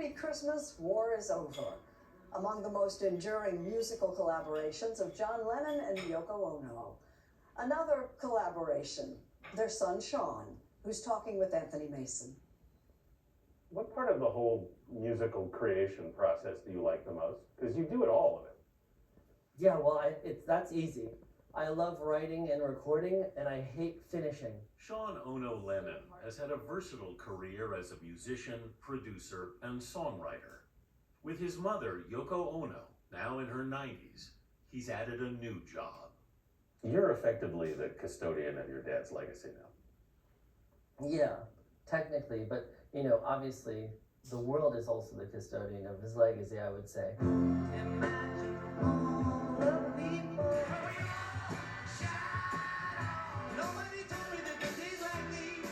Happy Christmas, War is Over. Among the most enduring musical collaborations of John Lennon and Yoko Ono. Another collaboration, their son Sean, who's talking with Anthony Mason. What part of the whole musical creation process do you like the most? Because you do all of it. Yeah, well, that's easy. I love writing and recording, and I hate finishing. Sean Ono Lennon has had a versatile career as a musician, producer, and songwriter. With his mother, Yoko Ono, now in her 90s, he's added a new job. You're effectively the custodian of your dad's legacy now. Yeah, technically, but, obviously, the world is also the custodian of his legacy, I would say. Imagine all the people. Nobody told me that the days like these.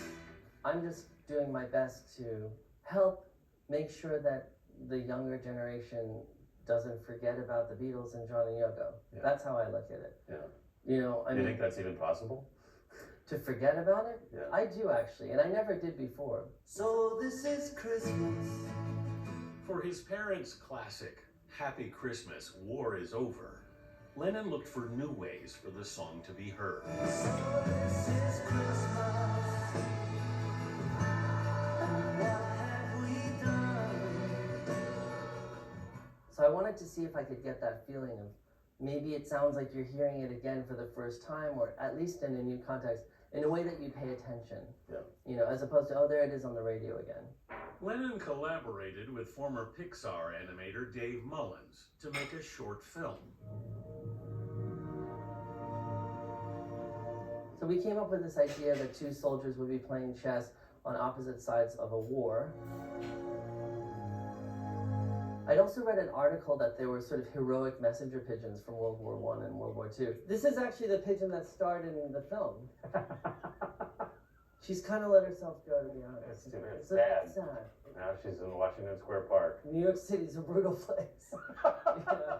I'm just doing my best to help make sure that the younger generation doesn't forget about the Beatles and John and Yoko. Yeah. That's how I look at it. Yeah. I You mean, think that's even possible? to forget about it? Yeah. I do actually, and I never did before. So this is Christmas. For his parents' classic, Happy Christmas, War is Over, Lennon looked for new ways for the song to be heard. So this is Christmas. And what have we done? So I wanted to see if I could get that feeling of maybe it sounds like you're hearing it again for the first time, or at least in a new context, in a way that you pay attention. Yeah. As opposed to, oh, there it is on the radio again. Lennon collaborated with former Pixar animator Dave Mullins to make a short film. So we came up with this idea that two soldiers would be playing chess on opposite sides of a war. I'd also read an article that there were sort of heroic messenger pigeons from World War I and World War II. This is actually the pigeon that starred in the film. She's kind of let herself go, to be honest. It's too bad. It's a bit sad. Now she's in Washington Square Park. New York City's a brutal place. Yeah.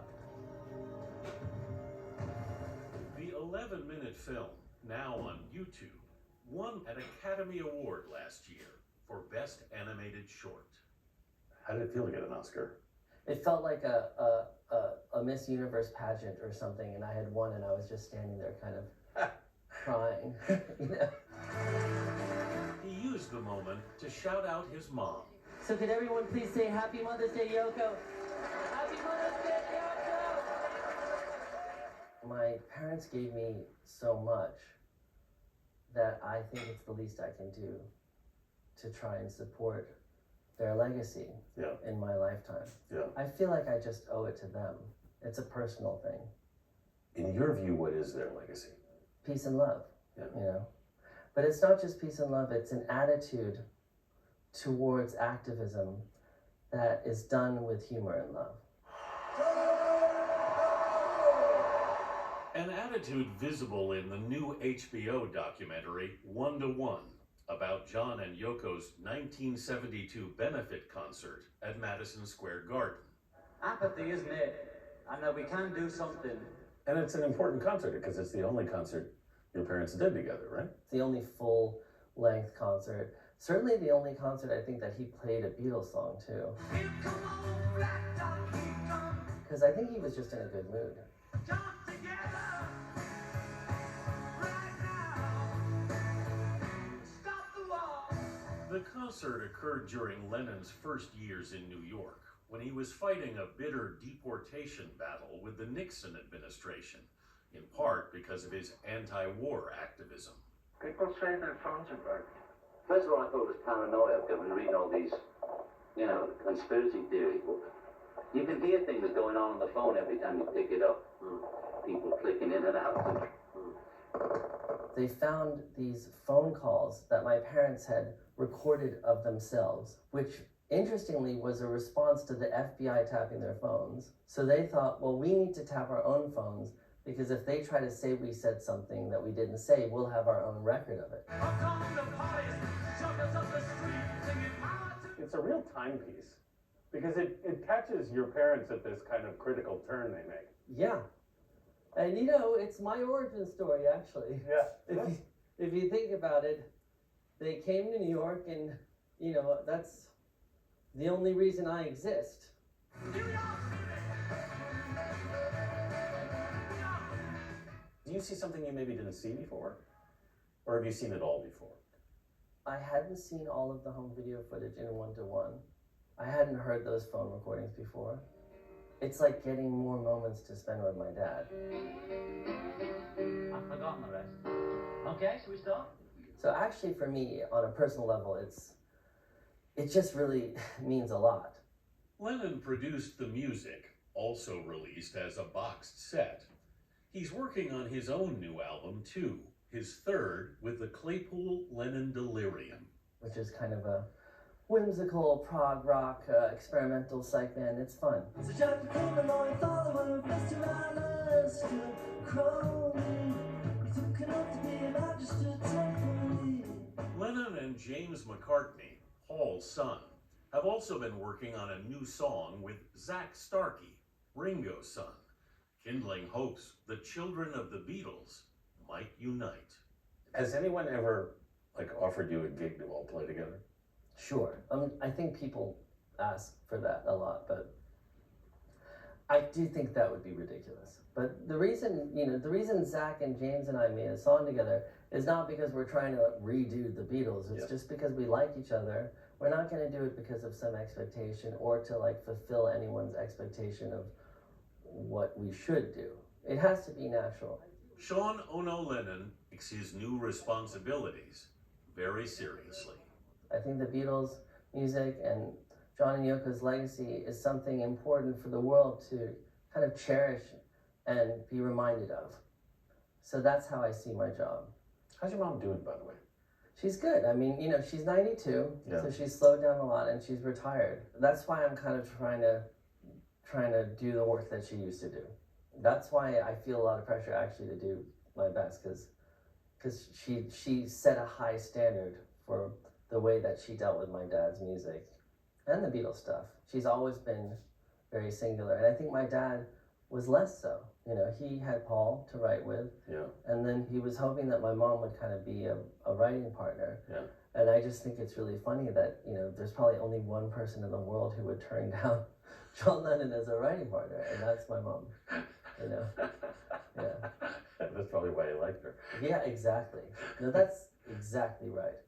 The 11-minute film, now on YouTube, won an Academy Award last year for Best Animated Short. How did it feel to get an Oscar? It felt like a Miss Universe pageant or something, and I had won, and I was just standing there kind of crying. He used the moment to shout out his mom. So could everyone please say Happy Mother's Day, Yoko? Happy Mother's Day, Yoko! My parents gave me so much that I think it's the least I can do to try and support their legacy in my lifetime. Yeah. I feel like I just owe it to them. It's a personal thing. In your view, what is their legacy? Peace and love, Yeah. But it's not just peace and love, it's an attitude towards activism that is done with humor and love. An attitude visible in the new HBO documentary, 1 to 1, about John and Yoko's 1972 benefit concert at Madison Square Garden. Apathy, isn't it? And that we can do something. And it's an important concert because it's the only concert your parents did together, right? It's the only full-length concert. Certainly the only concert I think that he played a Beatles song too. Because I think he was just in a good mood. The concert occurred during Lennon's first years in New York, when he was fighting a bitter deportation battle with the Nixon administration, in part because of his anti-war activism. People say their phones are bugged. First of all, I thought it was paranoia because when reading all these, conspiracy theories books, you can hear things going on the phone every time you pick it up. People clicking in and out. They found these phone calls that my parents had recorded of themselves, which interestingly was a response to the FBI tapping their phones. So they thought, well, we need to tap our own phones because if they try to say we said something that we didn't say, we'll have our own record of it. It's a real timepiece because it catches your parents at this kind of critical turn they make. Yeah. And it's my origin story, actually. Yeah. If you think about it, they came to New York and, that's the only reason I exist. Do you see something you maybe didn't see before? Or have you seen it all before? I hadn't seen all of the home video footage in 1-to-1. I hadn't heard those phone recordings before. It's like getting more moments to spend with my dad. I've forgotten the rest. Okay, shall we start? So actually for me, on a personal level, it just really means a lot. Lennon produced the music, also released as a boxed set. He's working on his own new album too, his third with the Claypool-Lennon Delirium. Which is kind of a whimsical prog rock experimental psych band. It's fun. Lennon and James McCartney, Paul's son, have also been working on a new song with Zach Starkey, Ringo's son, kindling hopes the children of the Beatles might unite. Has anyone ever offered you a gig to all play together? Sure. I think people ask for that a lot, but I do think that would be ridiculous. But the reason Zach and James and I made a song together is not because we're trying to redo the Beatles. It's just because we like each other. We're not going to do it because of some expectation or to fulfill anyone's expectation of what we should do. It has to be natural. Sean Ono Lennon takes his new responsibilities very seriously. I think the Beatles' music and John and Yoko's legacy is something important for the world to kind of cherish and be reminded of. So that's how I see my job. How's your mom doing, by the way? She's good. I mean, she's 92, Yeah. so she's slowed down a lot and she's retired. That's why I'm kind of trying to do the work that she used to do. That's why I feel a lot of pressure actually to do my best, because she set a high standard for the way that she dealt with my dad's music and the Beatles stuff. She's always been very singular, and I think my dad was less so. He had Paul to write with, and then he was hoping that my mom would kind of be a writing partner. Yeah. And I just think it's really funny that, there's probably only one person in the world who would turn down John Lennon as a writing partner, and that's my mom. Yeah. That's probably why you liked her. Yeah, exactly. No, that's exactly right.